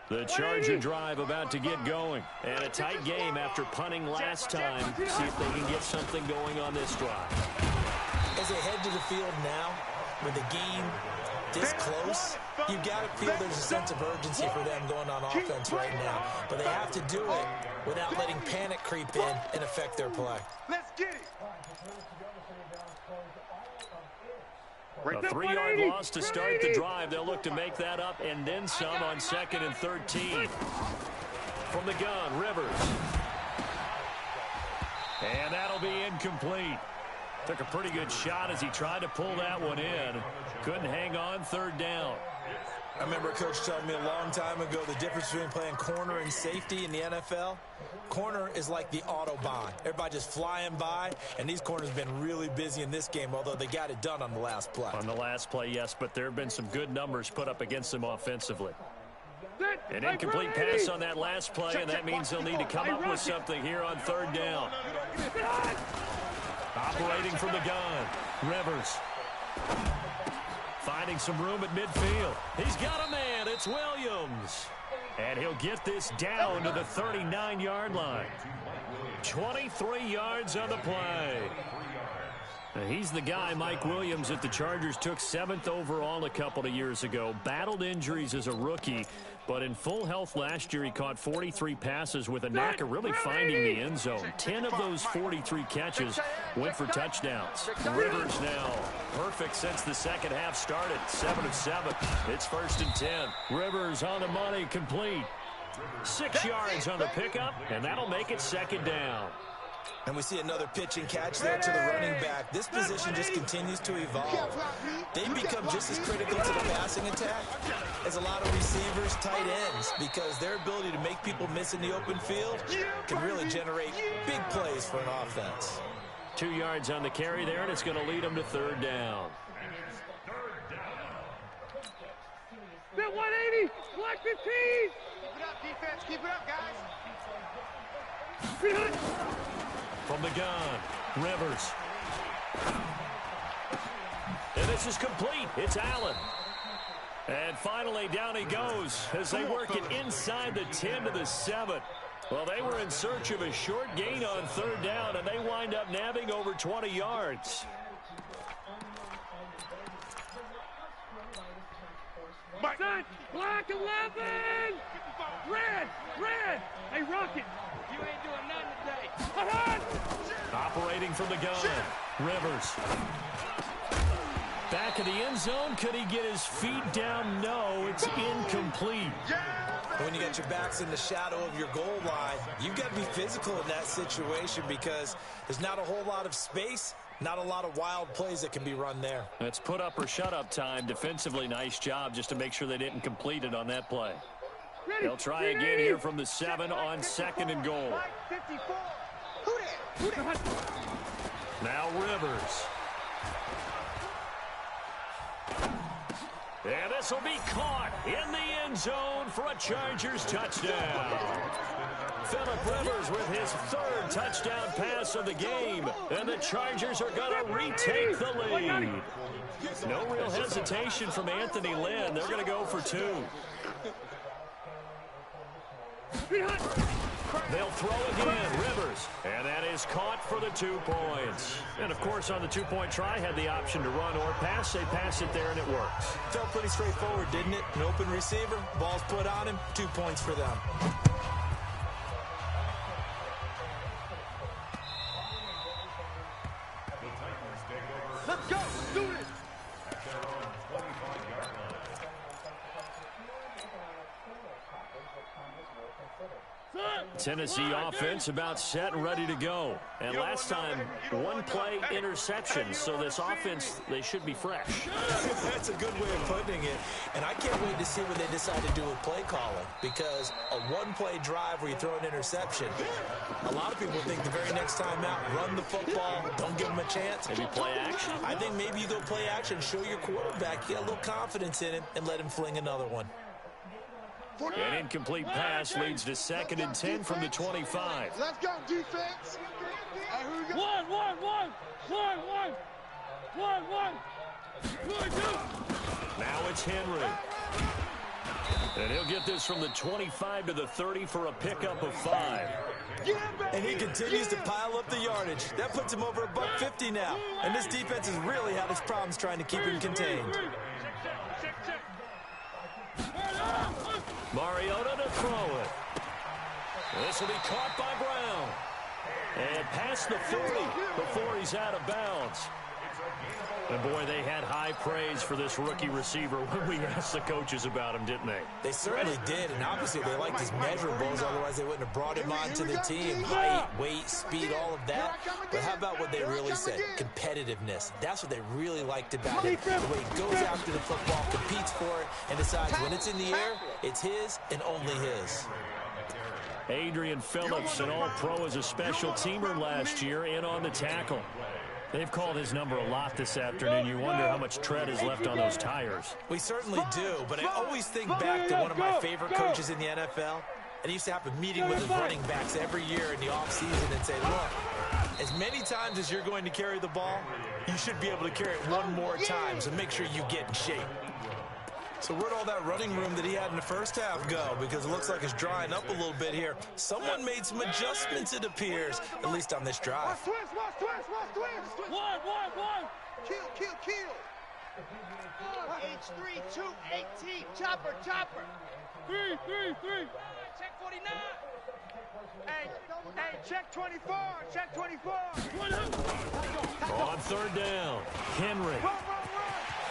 The Charger drive about to get going. And a tight game after punting last time. See if they can get something going on this drive. As they head to the field now, with the game this close, you got to feel there's a sense of urgency for them going on offense right now. But they have to do it without letting panic creep in and affect their play. Let's get it. A 3-yard loss to start the drive. They'll look to make that up and then some on 2nd and 13. From the gun, Rivers. And that'll be incomplete. Took a pretty good shot as he tried to pull that one in. Couldn't hang on 3rd down. I remember a coach telling me a long time ago the difference between playing corner and safety in the NFL. Corner is like the Autobahn. Everybody just flying by, and these corners have been really busy in this game, although they got it done on the last play. On the last play, yes, but there have been some good numbers put up against them offensively. An incomplete pass on that last play, and that means they'll need to come up with something here on 3rd down. Operating from the gun, Rivers. Finding some room at midfield. He's got a man. It's Williams. And he'll get this down to the 39-yard line. 23 yards on the play. He's the guy, Mike Williams, that the Chargers took 7th overall a couple of years ago. Battled injuries as a rookie, but in full health last year, he caught 43 passes with a knack of really finding the end zone. 10 of those 43 catches went for touchdowns. Rivers now perfect since the second half started. 7 of 7. It's 1st and 10. Rivers on the money, complete. 6 yards on the pickup, and that'll make it 2nd down. And we see another pitch and catch there to the running back. This position just continues to evolve. They become just as critical to the passing attack as a lot of receivers, tight ends, because their ability to make people miss in the open field can really generate big plays for an offense. 2 yards on the carry there, and it's going to lead them to 3rd down. Bit 180, black 15. Keep it up, defense. Keep it up, guys. From the gun, Rivers. And this is complete. It's Allen. And finally, down he goes as they work it inside the 10 to the 7. Well, they were in search of a short gain on 3rd down, and they wind up nabbing over 20 yards. Set, black 11. Red. Hey, Rocket. You ain't doing nothing today. Operating from the gun, Rivers. Back of the end zone. Could he get his feet down? No, it's incomplete. When you got your backs in the shadow of your goal line, you've got to be physical in that situation because there's not a whole lot of space, not a lot of wild plays that can be run there. That's put up or shut up time. Defensively, nice job just to make sure they didn't complete it on that play. They'll try again here from the 7 on 2nd and goal. 54. Who that? Now Rivers. And this will be caught in the end zone for a Chargers touchdown. Phillip Rivers with his 3rd touchdown pass of the game. And the Chargers are going to retake the lead. No real hesitation from Anthony Lynn. They're going to go for 2. They'll throw again, Rivers. And that is caught for the 2 points. And, of course, on the 2-point try, had the option to run or pass. They pass it there, and it works. Felt pretty straightforward, didn't it? An open receiver, ball's put on him, 2 points for them. Let's go. Let's do this. At their own 25-yard line. Tennessee offense about set and ready to go. And last time, one play interception. So this offense, they should be fresh. That's a good way of putting it. And I can't wait to see what they decide to do with play calling. Because a one-play drive where you throw an interception, a lot of people think the very next time out, run the football, don't give them a chance. Maybe play action? I think maybe you go play action, show your quarterback, get a little confidence in him, and let him fling another one. An incomplete pass leads to 2nd and 10 from the 25. Let's go, defense. One. Now it's Henry. And he'll get this from the 25 to the 30 for a pickup of 5. And he continues to pile up the yardage. That puts him over $150 now. And this defense has really had its problems trying to keep him contained. Mariota to throw it. This will be caught by Brown. And past the 40 before he's out of bounds. And boy, they had high praise for this rookie receiver when we asked the coaches about him, didn't they? They certainly did, and obviously they liked his measurables, otherwise they wouldn't have brought him onto the team. Height, weight, speed, all of that. But how about what they really said? Competitiveness. That's what they really liked about him. The way he goes after the football, competes for it, and decides when it's in the air, it's his and only his. Adrian Phillips, an All-Pro as a special teamer last year, in on the tackle. They've called his number a lot this afternoon. You wonder how much tread is left on those tires. We certainly do, but I always think back to one of my favorite coaches in the NFL. And he used to have a meeting with his running backs every year in the offseason and say, look, as many times as you're going to carry the ball, you should be able to carry it one more time, so make sure you get in shape. So where'd all that running room that he had in the first half go? Because it looks like it's drying up a little bit here. Someone made some adjustments, it appears, at least on this drive. Watch twist. One. Kill. H3, 218, chopper. 3. Check 49. Hey, check 24. On 3rd down, Henry.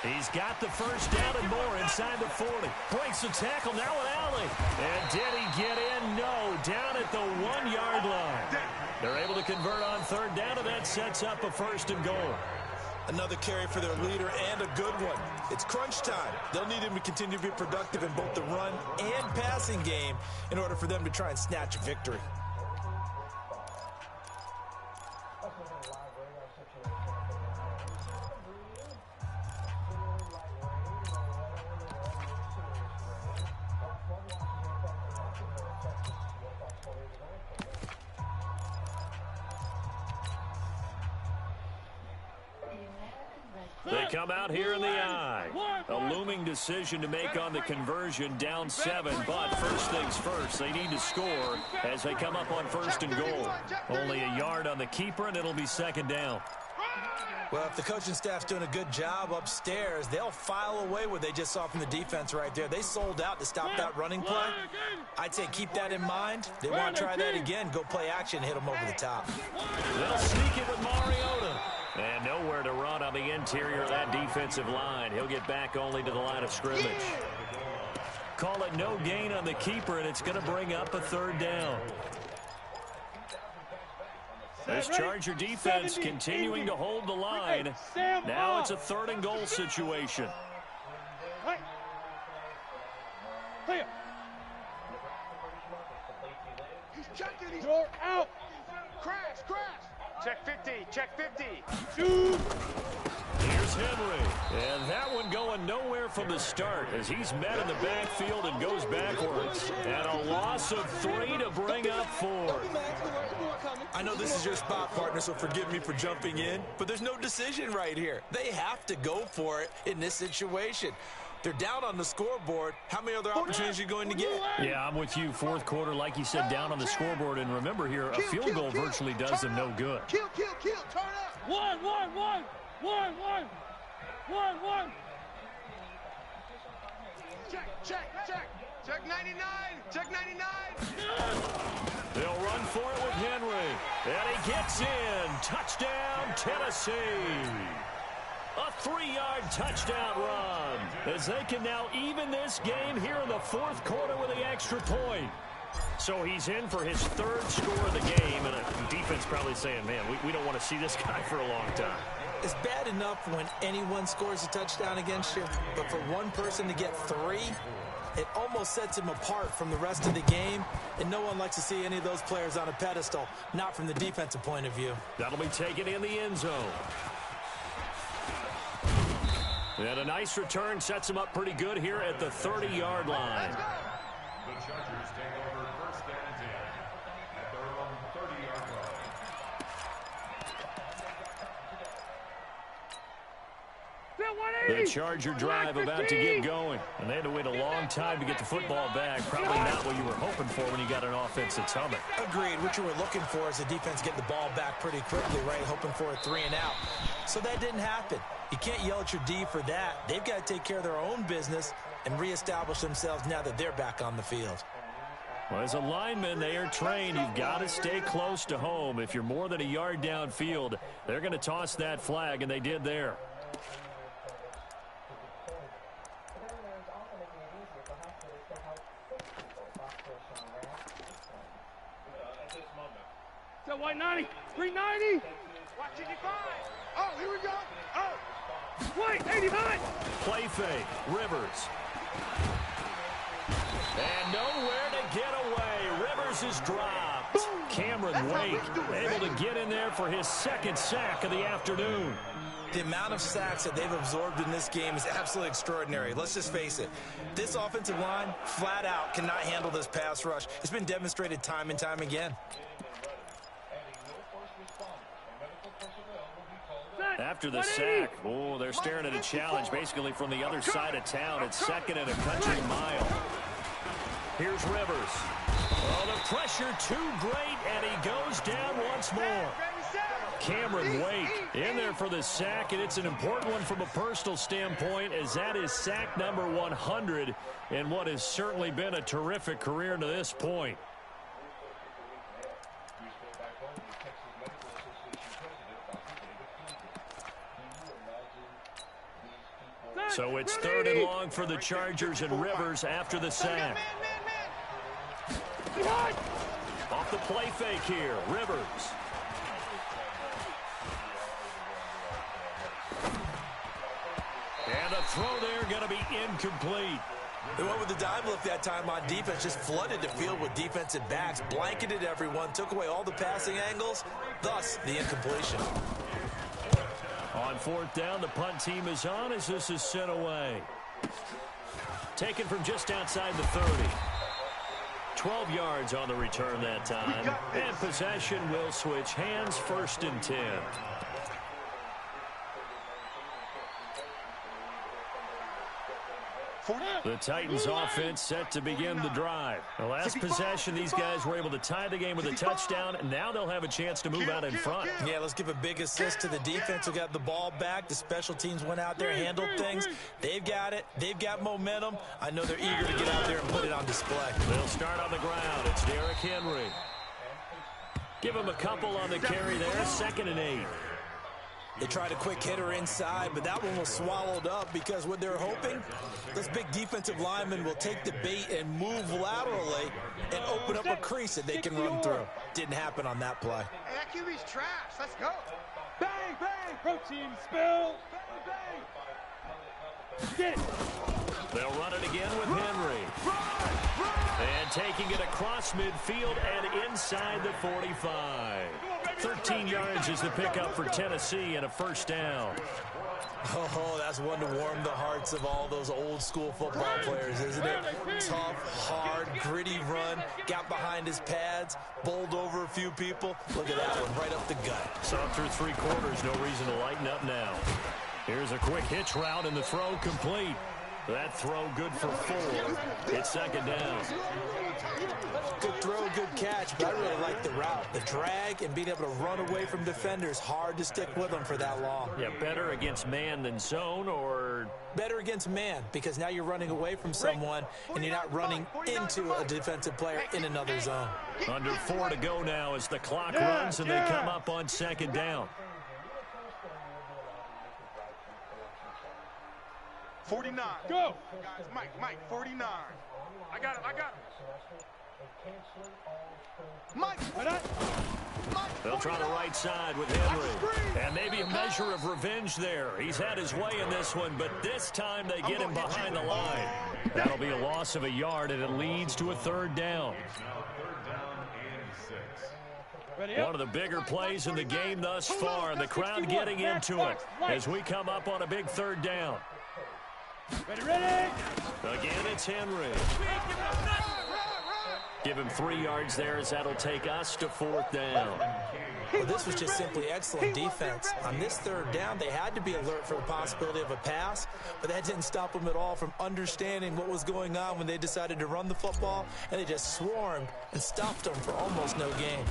He's got the first down and more inside the 40. Breaks the tackle now with Alley. And did he get in? No. Down at the 1-yard line. They're able to convert on 3rd down, and that sets up a 1st and goal. Another carry for their leader and a good one. It's crunch time. They'll need him to continue to be productive in both the run and passing game in order for them to try and snatch a victory. They come out here in the eye. A looming decision to make on the conversion, down 7. But first things first, they need to score as they come up on 1st and goal. Only a yard on the keeper, and it'll be 2nd down. Well, if the coaching staff's doing a good job upstairs, they'll file away what they just saw from the defense right there. They sold out to stop that running play. I'd say keep that in mind. They want to try that again. Go play action, hit them over the top. They'll sneak it with Mariota. And nowhere to run on the interior of that defensive line. He'll get back only to the line of scrimmage. Call it no gain on the keeper, and it's going to bring up a 3rd down. This Charger defense continuing to hold the line. Now it's a 3rd and goal situation. He's checking. You're out. Crash. Check 50. Here's Henry. And that one going nowhere from the start as he's met in the backfield and goes backwards. And a loss of 3 to bring up 4. I know this is your spot, partner, so forgive me for jumping in, but there's no decision right here. They have to go for it in this situation. They're down on the scoreboard. How many other opportunities are you going to get? Yeah, I'm with you. 4th quarter, like you said, down on the scoreboard. And remember here, a field goal virtually does them no good. Kill. Turn up. One. Check 99. They'll run for it with Henry. And he gets in. Touchdown, Tennessee. A 3-yard touchdown run as they can now even this game here in the 4th quarter with the extra point. So he's in for his third score of the game, and the defense probably saying, man, we don't want to see this guy for a long time. It's bad enough when anyone scores a touchdown against you, but for one person to get 3, it almost sets him apart from the rest of the game, and no one likes to see any of those players on a pedestal, not from the defensive point of view. That'll be taken in the end zone. And a nice return sets him up pretty good here at the 30-yard line. The Chargers take over first and 10 at their own 30-yard line. The Charger drive about to get going. And they had to wait a long time to get the football back. Probably not what you were hoping for when you got an offense that's humming. Agreed. What you were looking for is the defense getting the ball back pretty quickly, right? Hoping for a 3 and out. So that didn't happen. You can't yell at your D for that. They've got to take care of their own business and reestablish themselves now that they're back on the field. Well, as a lineman, they are trained. You've got to stay close to home. If you're more than a yard downfield, they're going to toss that flag, and they did there. That white 90, 390. Watch 85. Oh, here we go. Oh. White 89. Play fake, Rivers. And nowhere to get away. Rivers is dropped. Cameron Wake able to get in there for his second sack of the afternoon. The amount of sacks that they've absorbed in this game is absolutely extraordinary. Let's just face it. This offensive line, flat out, cannot handle this pass rush. It's been demonstrated time and time again. After the sack, oh, they're staring at a challenge basically from the other side of town. It's second and a country mile. Here's Rivers. Oh, the pressure too great, and he goes down once more. Cameron Wake in there for the sack, and it's an important one from a personal standpoint, as that is sack number 100 in what has certainly been a terrific career to this point. So it's 3rd and long for the Chargers, and Rivers after the sack. Off the play fake here, Rivers. And a throw there going to be incomplete. They went with the dime look that time on defense, just flooded the field with defensive backs, blanketed everyone, took away all the passing angles, thus the incompletion. On 4th down, the punt team is on as this is sent away. Taken from just outside the 30. 12 yards on the return that time. And possession will switch hands, 1st and 10. The Titans offense set to begin the drive. The last possession, these guys were able to tie the game with a touchdown, and now they'll have a chance to move out in front. Yeah, let's give a big assist to the defense who got the ball back. The special teams went out there, handled things. They've got it. They've got momentum. I know they're eager to get out there and put it on display. They'll start on the ground. It's Derrick Henry. Give him a couple on the carry there. 2nd and 8. They tried a quick hitter inside, but that one was swallowed up because what they're hoping, those big defensive linemen will take the bait and move laterally and open up a crease that they can run through. Didn't happen on that play. Hey, that QB's trash. Let's go. Bang, bang. Protein spill. Bang, bang. Get it. They'll run it again with Henry. And taking it across midfield and inside the 45. 13 yards is the pickup for Tennessee and a 1st down. Oh, that's one to warm the hearts of all those old school football players, isn't it? Tough, hard, gritty run, got behind his pads, bowled over a few people. Look at that one, right up the gut. So through 3 quarters, no reason to lighten up now. Here's a quick hitch route and the throw complete. That throw good for 4. It's 2nd down. Good throw, good catch, but I really like the route. The drag and being able to run away from defenders, hard to stick with them for that long. Yeah, better against man than zone, or? Better against man, because now you're running away from someone and you're not running into a defensive player in another zone. Under 4 to go now as the clock runs and they come up on 2nd down. 49. Go. Guys, Mike, 49. I got it. They'll try the right side with Henry. And maybe a measure of revenge there. He's had his way in this one, but this time they get him behind the line. That'll be a loss of a yard, and it leads to a third down. One of the bigger plays in the game thus far, and the crowd getting into it as we come up on a big third down. Ready. Again, it's Henry. Give him 3 yards there as that'll take us to fourth down. Well, this was just simply excellent defense. On this third down, they had to be alert for the possibility of a pass, but that didn't stop them at all from understanding what was going on when they decided to run the football, and they just swarmed and stopped them for almost no gain.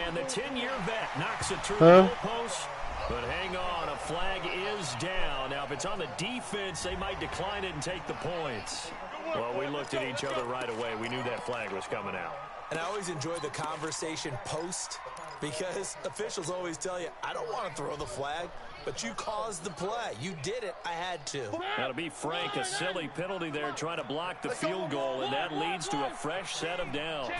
And the 10-year vet knocks it through the goalpost. But hang on, a flag is down. Now, if it's on the defense, they might decline it and take the points. Well, we looked at each other right away. We knew that flag was coming out. And I always enjoy the conversation post because officials always tell you, I don't want to throw the flag, but you caused the play. You did it. I had to. Now, to be frank, a silly penalty there trying to block the field goal, and that leads to a fresh set of downs.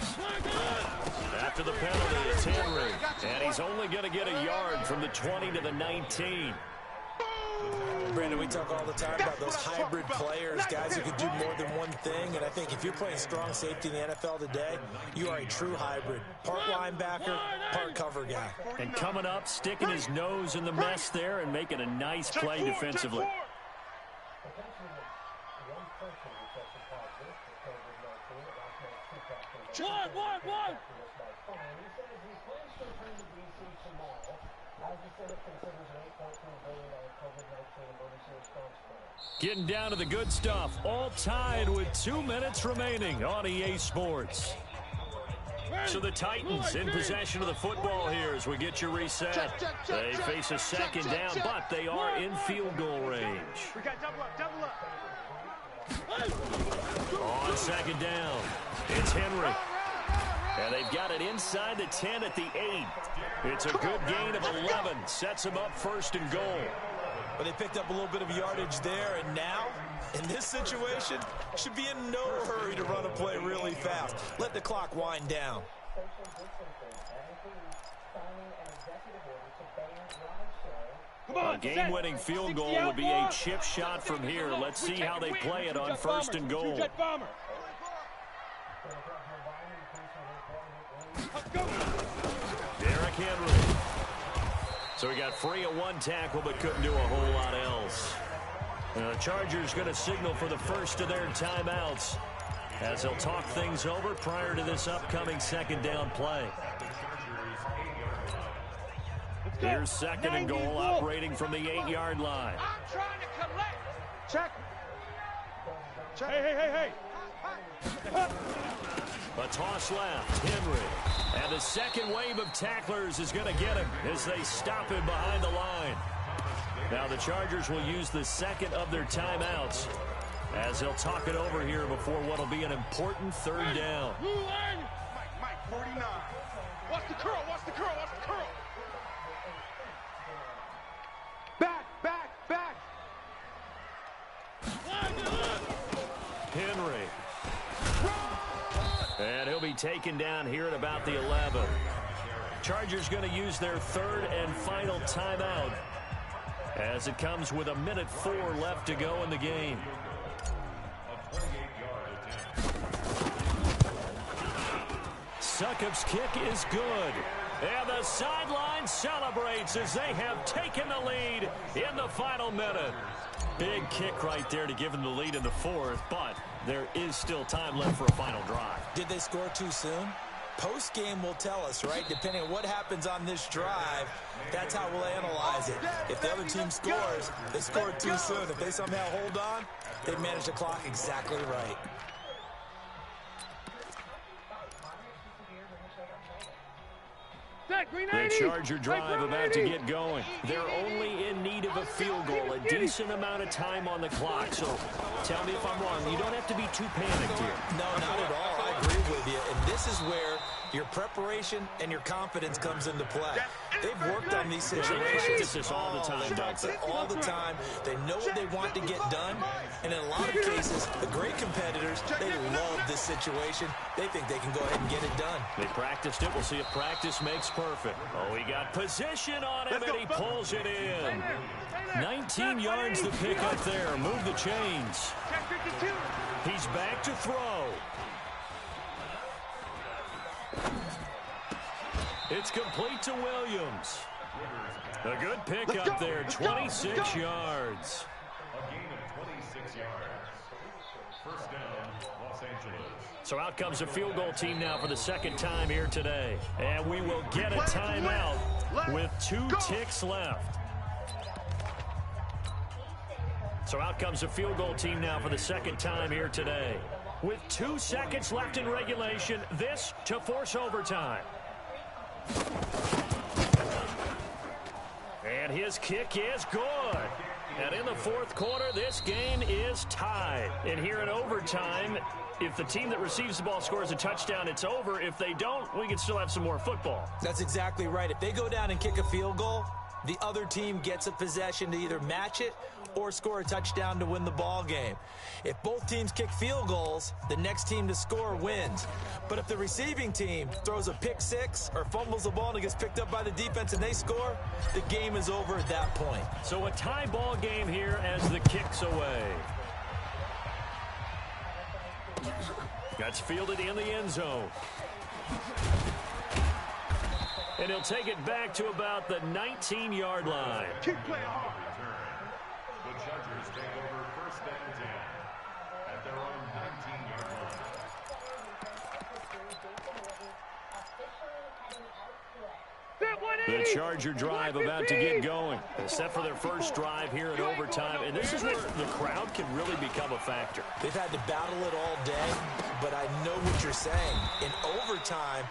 After the penalty, it's Henry, and he's only going to get a yard from the 20 to the 19. Brandon, we talk all the time about those hybrid players, guys who can do more than one thing, and I think if you're playing strong safety in the NFL today, you are a true hybrid. Part linebacker, part cover guy. And coming up, sticking his nose in the mess there and making a nice play defensively. One. Getting down to the good stuff, all tied with 2 minutes remaining on EA Sports. So the Titans in possession of the football here as we get you reset. They face a second down, but they are in field goal range. We got double up. On second down, it's Henry. And they've got it inside the 10 at the 8. It's a good gain of 11. Sets them up first and goal. But they picked up a little bit of yardage there, and now, in this situation, should be in no hurry to run a play really fast. Let the clock wind down. A game-winning field goal would be a chip shot from here. Let's see how they play it on first and goal. Derrick Henry. So he got free of one tackle but couldn't do a whole lot else. The Chargers going to signal for the first of their timeouts as they'll talk things over prior to this upcoming second down play. Here's second and goal, operating from the 8-yard line. I'm trying to collect. Check. Hey. A toss left, Henry. And the second wave of tacklers is going to get him as they stop him behind the line. Now the Chargers will use the second of their timeouts as they'll talk it over here before what will be an important third down. Mike, 49. Watch the curl. Back. Henry. And he'll be taken down here at about the 11. Chargers going to use their third and final timeout as it comes with 1:04 left to go in the game. Succop's kick is good. And the sideline celebrates as they have taken the lead in the final minute. Big kick right there to give them the lead in the fourth, but there is still time left for a final drive. Did they score too soon? Post-game will tell us, right? Depending on what happens on this drive, that's how we'll analyze it. If the other team scores, they scored too soon. If they somehow hold on, they manage the clock exactly right. The Charger drive about to get going. They're only in need of a field goal, a decent amount of time on the clock. So tell me if I'm wrong. You don't have to be too panicked here. No, not at all. I agree with you. And this is where your preparation and your confidence comes into play. They've worked on these situations. This all the time. They practice it all the time. They know what they want to get done. And in a lot of cases, the great competitors, they love this situation. They think they can go ahead and get it done. They practiced it. We'll see if practice makes perfect. Oh, he got position on him, and he pulls it in. 19 yards to pick up there. Move the chains. He's back to throw. It's complete to Williams. A good pickup there, 26 yards. A gain of 26 yards. First down, Los Angeles. So out comes a field goal team now for the second time here today. And we will get a timeout with 2 ticks left. So out comes a field goal team now for the second time here today. With 2 seconds left in regulation, this to force overtime. And his kick is good. And in the fourth quarter, this game is tied. And here in overtime, if the team that receives the ball scores a touchdown, it's over. If they don't, we can still have some more football. That's exactly right. If they go down and kick a field goal, the other team gets a possession to either match it or score a touchdown to win the ball game. If both teams kick field goals, the next team to score wins. But if the receiving team throws a pick six or fumbles the ball and it gets picked up by the defense and they score, the game is over at that point. So a tie ball game here as the kick's away. That's fielded in the end zone. And he'll take it back to about the 19-yard line. Keep playing hard. The Chargers take over first and 10 at their own 19-yard line. The Charger drive about to get going. Set for their first drive here in overtime. And this is where the crowd can really become a factor. They've had to battle it all day, but I know what you're saying. In overtime,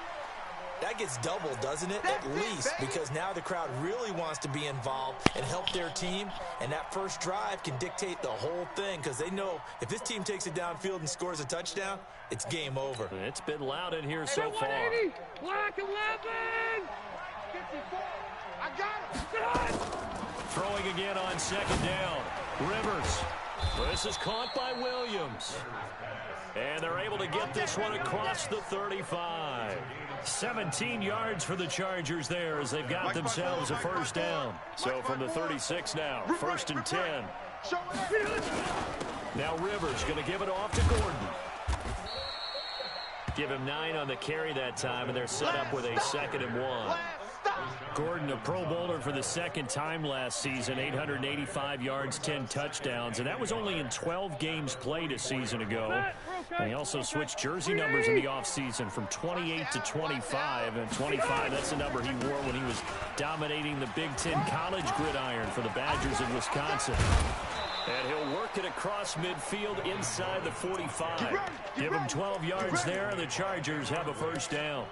that gets doubled, doesn't it? At least, because now the crowd really wants to be involved and help their team, and that first drive can dictate the whole thing because they know if this team takes it downfield and scores a touchdown, it's game over. It's been loud in here so far. Black 11! I got him! Throwing again on second down. Rivers. This is caught by Williams. And they're able to get this one across the 35. 17 yards for the Chargers there as they've got themselves a first down. So from the 36 now, first and 10. Now Rivers going to give it off to Gordon. Give him 9 on the carry that time, and they're set up with a 2nd and 1. Gordon, a Pro Bowler for the second time last season, 885 yards, 10 touchdowns, and that was only in 12 games played a season ago. And he also switched jersey numbers in the offseason from 28 to 25, and 25, that's the number he wore when he was dominating the Big Ten college gridiron for the Badgers of Wisconsin. And he'll work it across midfield inside the 45. Give him 12 yards there, and the Chargers have a first down.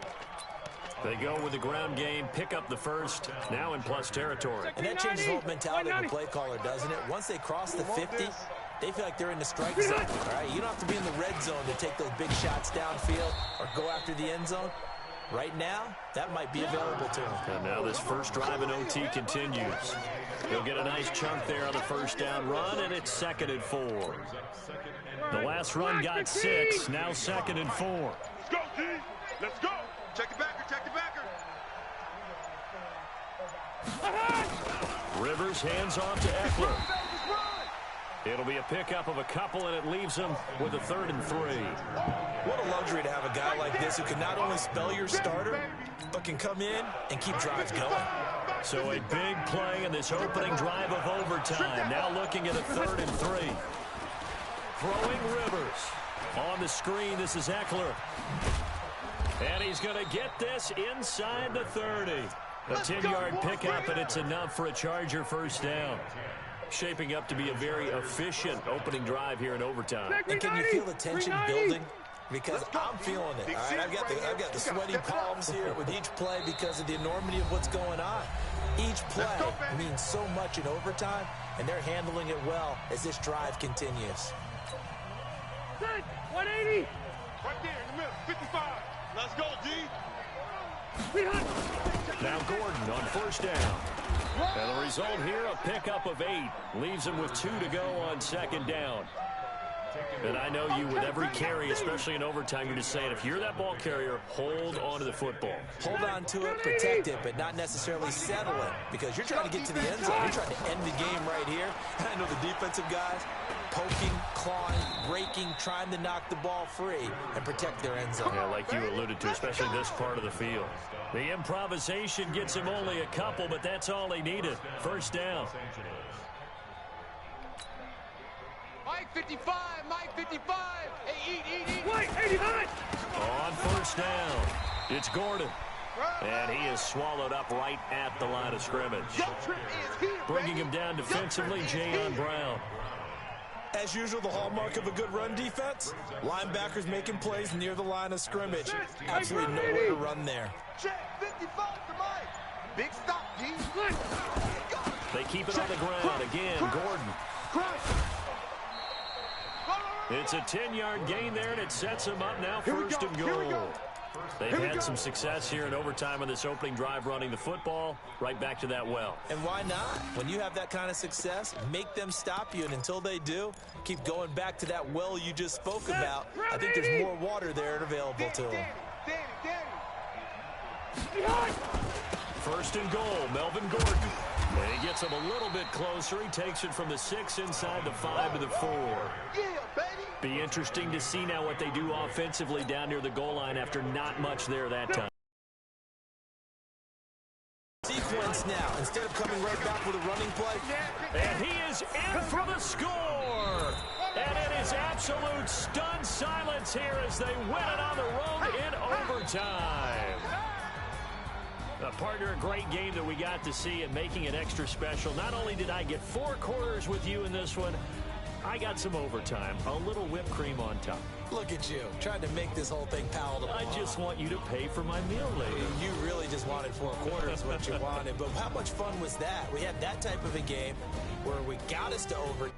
They go with the ground game, pick up the first, now in plus territory. And that changes the whole mentality of the play caller, doesn't it? Once they cross the 50, they feel like they're in the strike zone. All right, you don't have to be in the red zone to take those big shots downfield or go after the end zone. Right now, that might be available to them. And now this first drive in OT continues. He'll get a nice chunk there on the first down run, and it's 2nd and 4. The last run got 6, now 2nd and 4. Let's go, D. Let's go. Check the backer, check the backer. Rivers hands off to Eckler. It'll be a pickup of a couple, and it leaves him with a 3rd and 3. What a luxury to have a guy like this who can not only spell your starter, but can come in and keep drives going. So a big play in this opening drive of overtime. Now looking at a 3rd and 3. Throwing Rivers. On the screen, this is Eckler. And he's going to get this inside the 30. A 10-yard pickup, and it's enough for a Charger first down. Shaping up to be a very efficient opening drive here in overtime. And can you feel the tension building? Because I'm feeling it. All right, I've got the sweaty palms here with each play because of the enormity of what's going on. Each play means so much in overtime, and they're handling it well as this drive continues. 180. Right there in the middle, 55. Let's go, D. Now Gordon on first down. And the result here, a pickup of 8. Leaves him with 2 to go on second down. And I know you, with every carry, especially in overtime, you're just saying, if you're that ball carrier, hold on to the football. Hold on to it, protect it, but not necessarily settle it, because you're trying to get to the end zone. You're trying to end the game right here. And I know the defensive guys poking, clawing, raking, trying to knock the ball free and protect their end zone. Yeah, like you alluded to, especially this part of the field. The improvisation gets him only a couple, but that's all he needed. First down. Mike 55, Mike 55. Hey, eat. White, 89. On first down, it's Gordon. And he is swallowed up right at the line of scrimmage. Bringing him down defensively, Jayon Brown. As usual, the hallmark of a good run defense, linebackers making plays near the line of scrimmage. Absolutely nowhere to run there. Check 55 to Mike. Big stop, G. They keep it on the ground. Again, Gordon. It's a 10-yard gain there, and it sets him up now first and goal. They've had some success here in overtime on this opening drive running the football. Right back to that well. And why not? When you have that kind of success, make them stop you. And until they do, keep going back to that well you just spoke about. I think there's more water there available to them. First and goal, Melvin Gordon. And he gets him a little bit closer. He takes it from the 6 inside the 5 to the 4. Be interesting to see now what they do offensively down near the goal line after not much there that time. Sequence now, instead of coming right back with a running play. And he is in for the score. And it is absolute stunned silence here as they win it on the road in overtime. Partner, a great game that we got to see and making it extra special. Not only did I get 4 quarters with you in this one, I got some overtime, a little whipped cream on top. Look at you, trying to make this whole thing palatable. I just want you to pay for my meal later. You really just wanted 4 quarters, what you wanted. But how much fun was that? We had that type of a game where we got us to overtime.